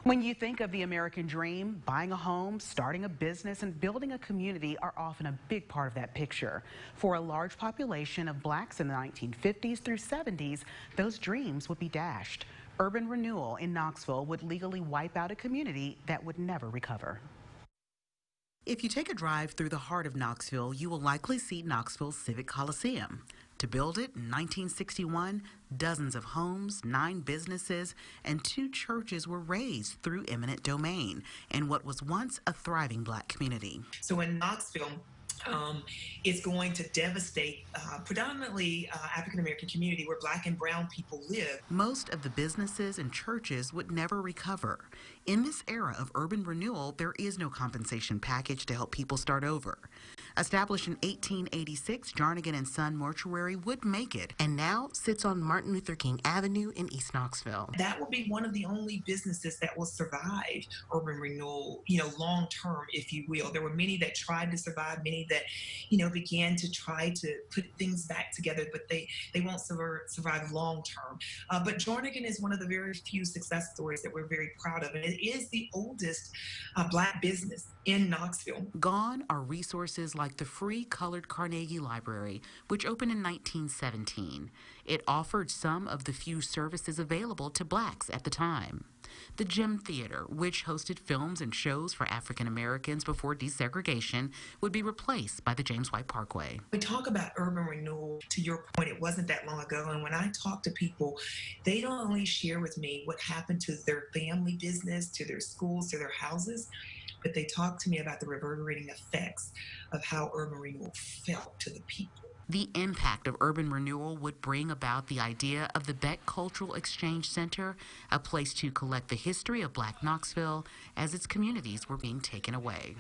When you think of the American dream, buying a home, starting a business, and building a community are often a big part of that picture. For a large population of blacks in the 1950s through 70s, those dreams would be dashed. Urban renewal in Knoxville would legally wipe out a community that would never recover. If you take a drive through the heart of Knoxville, you will likely see Knoxville's Civic Coliseum. To build it in 1961, dozens of homes, 9 businesses, and 2 churches were razed through eminent domain in what was once a thriving black community. So in Knoxville, is going to devastate predominantly African-American community where black and brown people live. Most of the businesses and churches would never recover. In this era of urban renewal, there is no compensation package to help people start over. Established in 1886, Jarnigan and Son Mortuary would make it and now sits on Martin Luther King Avenue in East Knoxville. That will be one of the only businesses that will survive urban renewal, long term, if you will. There were many that tried to survive, many that, began to try to put things back together, but they won't survive long term. But Jarnigan is one of the very few success stories that we're very proud of. And it is the oldest black business in Knoxville. Gone are resources like the free colored Carnegie Library, which opened in 1917. It offered some of the few services available to blacks at the time. The Gem Theater, which hosted films and shows for African Americans before desegregation, would be replaced by the James White Parkway. We talk about urban renewal. To your point, it wasn't that long ago. And when I talk to people, they don't only share with me what happened to their family business, to their schools, to their houses, but they talk to me about the reverberating effects of how urban renewal felt to the people. The impact of urban renewal would bring about the idea of the Beck Cultural Exchange Center, a place to collect the history of Black Knoxville as its communities were being taken away.